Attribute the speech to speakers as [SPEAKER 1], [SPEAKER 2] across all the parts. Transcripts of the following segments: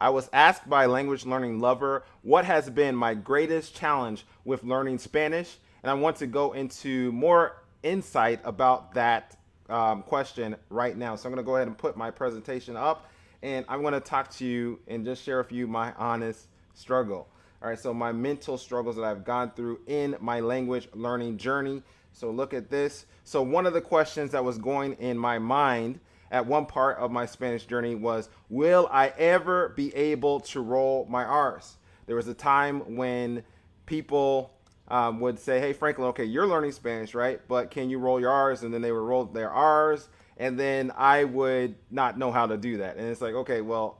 [SPEAKER 1] I was asked by a language learning lover what has been my greatest challenge with learning Spanish, and I want to go into more insight about that question right now. So I'm going to go ahead and put my presentation up, and I'm going to talk to you and just share with you my honest struggle. All right, so my mental struggles that I've gone through in my language learning journey. So look at this. So one of the questions that was going in my mind at one part of my Spanish journey was, will I ever be able to roll my R's? There was a time when people would say, hey, Franklin, okay, you're learning Spanish, right? But can you roll your R's? And then they would roll their R's. And then I would not know how to do that. And it's like, okay, well,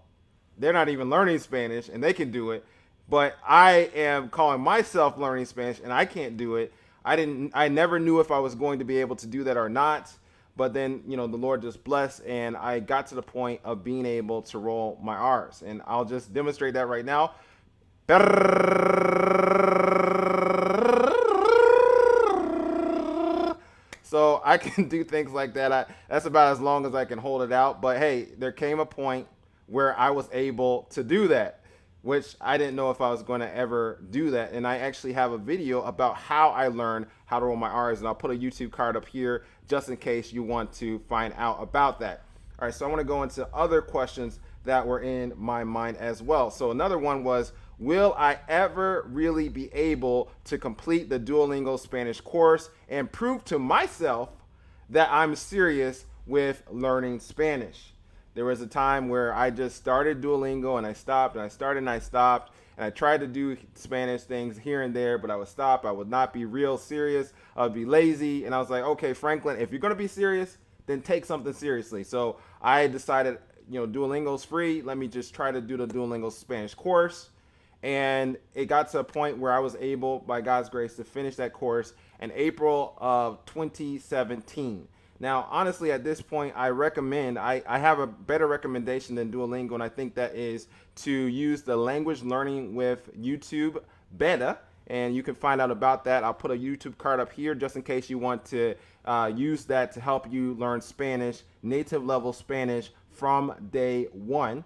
[SPEAKER 1] they're not even learning Spanish and they can do it. But I am calling myself learning Spanish and I can't do it. I never knew if I was going to be able to do that or not. But then, the Lord just blessed and I got to the point of being able to roll my R's. And I'll just demonstrate that right now. So I can do things like that. That's about as long as I can hold it out. But hey, there came a point where I was able to do that, which I didn't know if I was going to ever do that. And I actually have a video about how I learned how to roll my R's, and I'll put a YouTube card up here just in case you want to find out about that. All right, so I want to go into other questions that were in my mind as well. So another one was, will I ever really be able to complete the Duolingo Spanish course and prove to myself that I'm serious with learning Spanish? There was a time where I just started Duolingo and I stopped and I started and I stopped and I tried to do Spanish things here and there, but I would stop. I would not be real serious. I would be lazy. And I was like, okay, Franklin, if you're going to be serious, then take something seriously. So I decided, Duolingo's free. Let me just try to do the Duolingo Spanish course. And it got to a point where I was able, by God's grace, to finish that course in April of 2017. Now, honestly, at this point, I have a better recommendation than Duolingo, and I think that is to use the language learning with YouTube beta, and you can find out about that. I'll put a YouTube card up here just in case you want to use that to help you learn Spanish, native level Spanish from day one.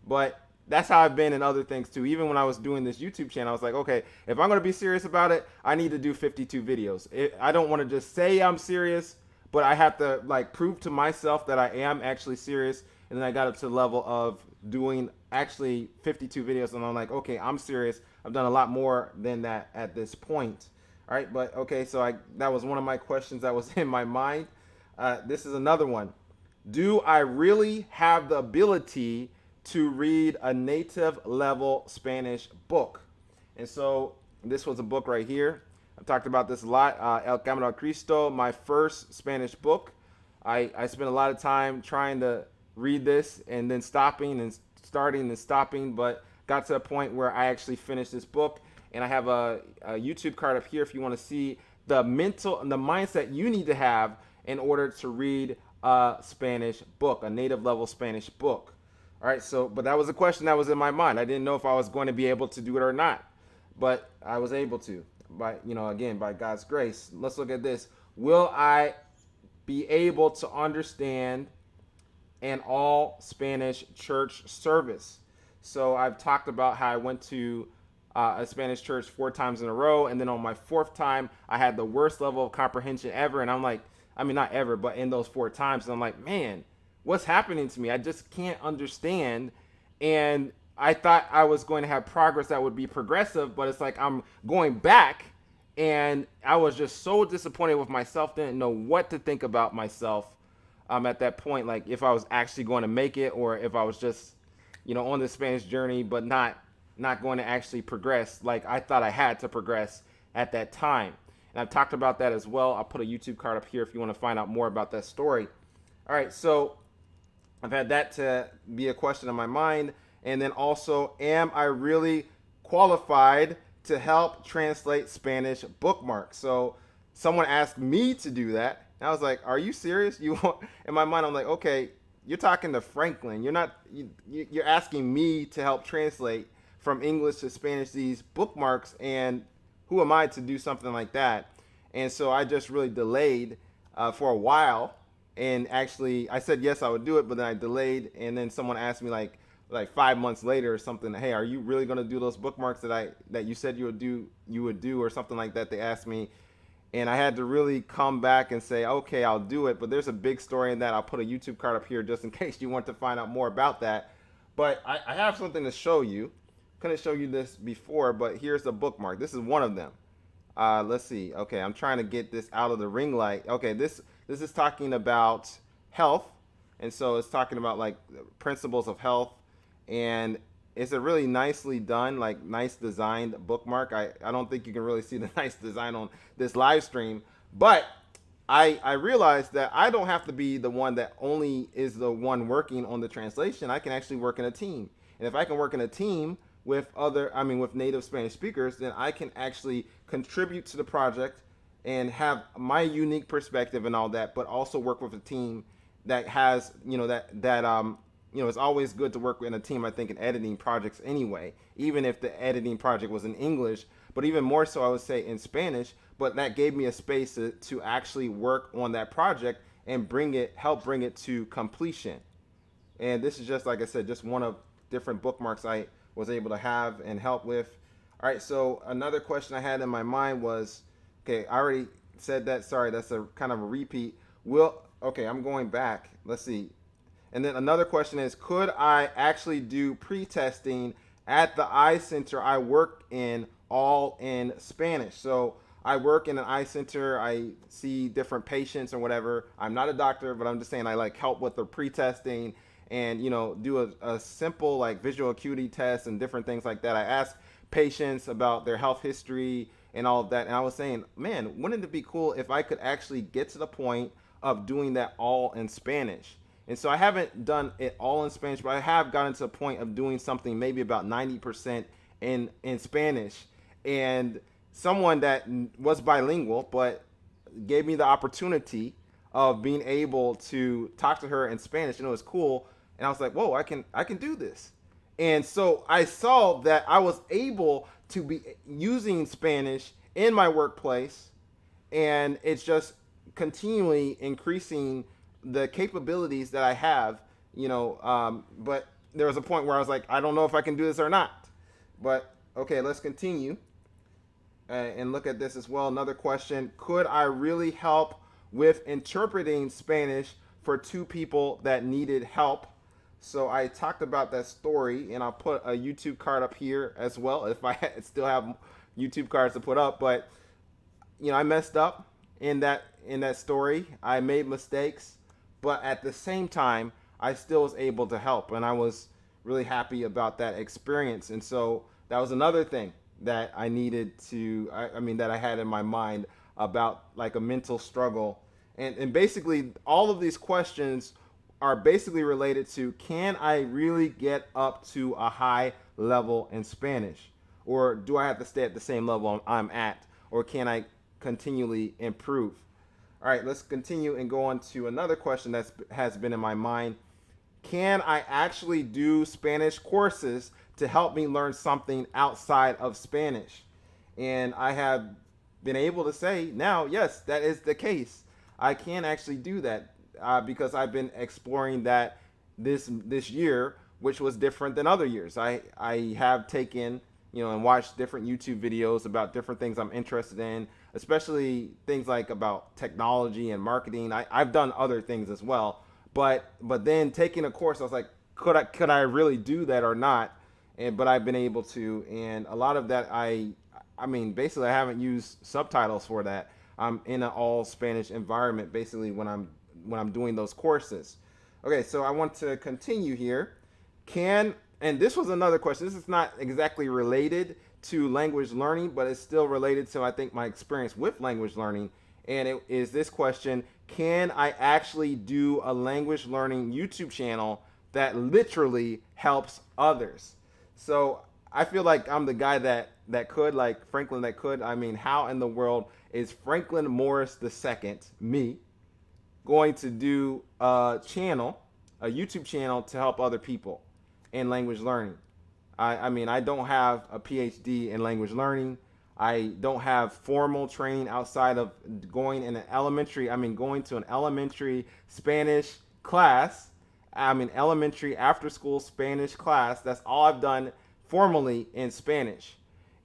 [SPEAKER 1] But that's how I've been in other things too. Even when I was doing this YouTube channel, I was like, okay, if I'm going to be serious about it, I need to do 52 videos. I don't want to just say I'm serious, but I have to prove to myself that I am actually serious. And then I got up to the level of doing actually 52 videos. And I'm like, okay, I'm serious. I've done a lot more than that at this point. All right. But okay, so that was one of my questions that was in my mind. This is another one. Do I really have the ability to read a native level Spanish book? And so this was a book right here. I've talked about this a lot. El Camino a Cristo, my first Spanish book. I spent a lot of time trying to read this and then stopping and starting and stopping, but got to a point where I actually finished this book. And I have a YouTube card up here if you want to see the mental and the mindset you need to have in order to read a Spanish book, a native level Spanish book. All right, but that was a question that was in my mind. I didn't know if I was going to be able to do it or not, but I was able to. Again, by God's grace. Let's look at this. Will I be able to understand an all Spanish church service? So I've talked about how I went to a Spanish church 4 times in a row, and then on my 4th time, I had the worst level of comprehension ever. And I'm like, not ever, but in those 4 times, and I'm like, man, what's happening to me? I just can't understand. And I thought I was going to have progress that would be progressive, but it's like I'm going back, and I was just so disappointed with myself. Didn't know what to think about myself at that point, like if I was actually going to make it or if I was just, on the Spanish journey, but not going to actually progress like I thought I had to progress at that time. And I've talked about that as well. I'll put a YouTube card up here if you want to find out more about that story. All right, so I've had that to be a question in my mind. And then also, am I really qualified to help translate Spanish bookmarks? So someone asked me to do that. And I was like, are you serious? In my mind, I'm like, okay, you're talking to Franklin. You're asking me to help translate from English to Spanish these bookmarks. And who am I to do something like that? And so I just really delayed for a while. And actually, I said yes, I would do it, but then I delayed. And then someone asked me like 5 months later or something. Hey, are you really gonna do those bookmarks that you said you would do or something like that? They asked me, and I had to really come back and say, okay, I'll do it. But there's a big story in that. I'll put a YouTube card up here just in case you want to find out more about that. But I have something to show you. Couldn't show you this before, but here's the bookmark. This is one of them. Let's see. Okay, I'm trying to get this out of the ring light. Okay, this is talking about health, and so it's talking about like principles of health, and it's a really nicely done, like nice designed bookmark. I don't think you can really see the nice design on this live stream, but I realized that I don't have to be the one that only is the one working on the translation. I can actually work in a team. And if I can work in a team with native Spanish speakers, then I can actually contribute to the project and have my unique perspective and all that, but also work with a team that has, it's always good to work in a team, I think, in editing projects anyway, even if the editing project was in English, but even more so, I would say in Spanish. But that gave me a space to actually work on that project and help bring it to completion. And this is just, like I said, just one of different bookmarks I was able to have and help with. All right, so another question I had in my mind was, okay, I already said that. Sorry, that's a kind of a repeat. Okay, I'm going back. Let's see. And then another question is, could I actually do pre-testing at the eye center I work in, all in Spanish? So I work in an eye center. I see different patients or whatever. I'm not a doctor, but I'm just saying I like help with the pre-testing and, do a simple like visual acuity test and different things like that. I ask patients about their health history and all of that. And I was saying, man, wouldn't it be cool if I could actually get to the point of doing that all in Spanish? And so I haven't done it all in Spanish, but I have gotten to the point of doing something maybe about 90% in Spanish. And someone that was bilingual, but gave me the opportunity of being able to talk to her in Spanish, and it was cool. And I was like, whoa, I can do this. And so I saw that I was able to be using Spanish in my workplace, and it's just continually increasing the capabilities that I have, but there was a point where I was like, I don't know if I can do this or not. But okay, let's continue and look at this as well. Another question: could I really help with interpreting Spanish for two people that needed help? So I talked about that story, and I'll put a YouTube card up here as well if I still have YouTube cards to put up. But I messed up in that story. I made mistakes, but at the same time, I still was able to help, and I was really happy about that experience. And so that was another thing that I needed to, that I had in my mind about like a mental struggle. And basically, all of these questions are basically related to, can I really get up to a high level in Spanish? Or do I have to stay at the same level I'm at? Or can I continually improve? All right, let's continue and go on to another question that has been in my mind. Can I actually do Spanish courses to help me learn something outside of Spanish? And I have been able to say now, yes, that is the case. I can actually do that because I've been exploring that this year, which was different than other years. I have taken, and watched different YouTube videos about different things I'm interested in, especially things like about technology and marketing. I've done other things as well, but then taking a course, I was like, could I really do that or not? But I've been able to, and a lot of that basically I haven't used subtitles for that. I'm in an all Spanish environment basically when I'm doing those courses. Okay, so I want to continue here. And this was another question. This is not exactly related to language learning, but it's still related to, I think, my experience with language learning. And it is this question: can I actually do a language learning YouTube channel that literally helps others? So I feel like I'm the guy that could, like Franklin that could. How in the world is Franklin Morris II, me, going to do a YouTube channel to help other people in language learning? I don't have a PhD in language learning. I don't have formal training outside of going to an elementary Spanish class I'm in elementary after school Spanish class. That's all I've done formally in Spanish.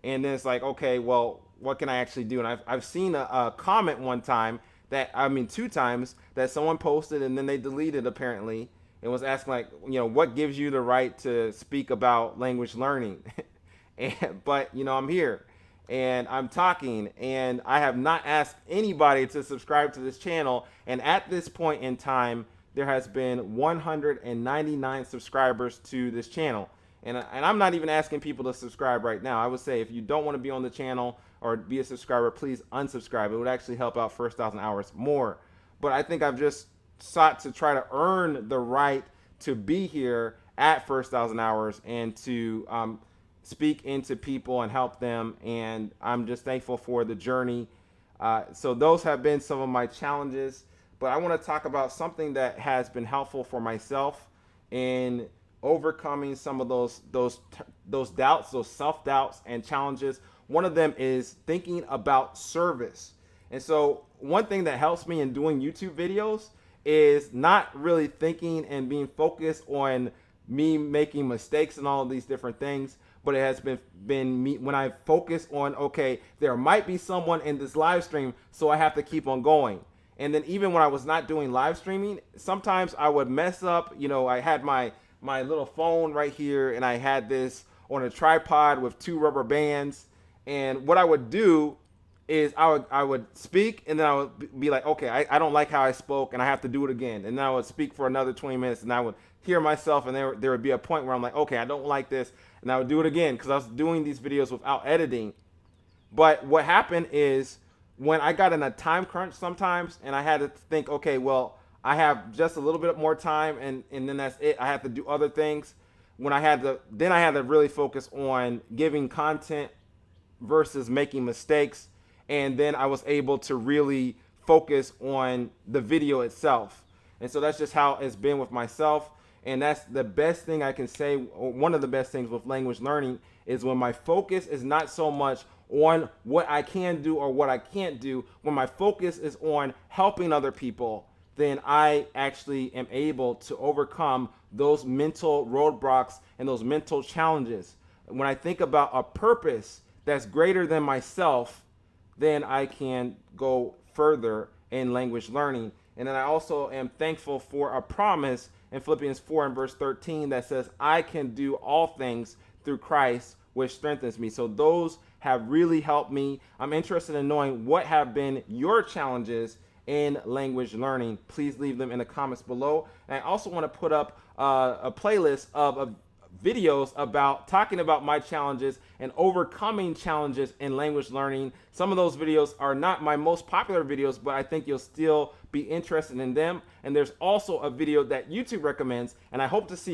[SPEAKER 1] And then it's like, okay, well, what can I actually do? And I've seen a comment one time that, I mean, two times that someone posted and then they deleted apparently and was asking, like, what gives you the right to speak about language learning? But, I'm here and I'm talking, and I have not asked anybody to subscribe to this channel. And at this point in time, there has been 199 subscribers to this channel. And I'm not even asking people to subscribe right now. I would say if you don't want to be on the channel or be a subscriber, please unsubscribe. It would actually help out First Thousand Hours more. But I think I've just sought to try to earn the right to be here at First Thousand Hours and to speak into people and help them. And I'm just thankful for the journey. So those have been some of my challenges. But I want to talk about something that has been helpful for myself in overcoming some of those doubts, those self-doubts and challenges. One of them is thinking about service. And so one thing that helps me in doing YouTube videos is not really thinking and being focused on me making mistakes and all of these different things, but it has been me when I focus on, okay, there might be someone in this live stream, so I have to keep on going. And then even when I was not doing live streaming, sometimes I would mess up. I had my little phone right here, and I had this on a tripod with two rubber bands. And what I would do is I would speak, and then I would be like, okay, I don't like how I spoke, and I have to do it again. And then I would speak for another 20 minutes, and I would hear myself, and there would be a point where I'm like, okay, I don't like this, and I would do it again because I was doing these videos without editing. But what happened is when I got in a time crunch sometimes, and I had to think, okay, well, I have just a little bit more time, and then that's it. I have to do other things. Then I had to really focus on giving content versus making mistakes. And then I was able to really focus on the video itself. And so that's just how it's been with myself. And that's the best thing I can say. One of the best things with language learning is when my focus is not so much on what I can do or what I can't do. When my focus is on helping other people, then I actually am able to overcome those mental roadblocks and those mental challenges. When I think about a purpose that's greater than myself, then I can go further in language learning. And then I also am thankful for a promise in Philippians 4 and verse 13 that says, I can do all things through Christ, which strengthens me. So those have really helped me. I'm interested in knowing what have been your challenges in language learning. Please leave them in the comments below. And I also want to put up a playlist of videos about talking about my challenges and overcoming challenges in language learning. Some of those videos are not my most popular videos, but I think you'll still be interested in them. And there's also a video that YouTube recommends, and I hope to see you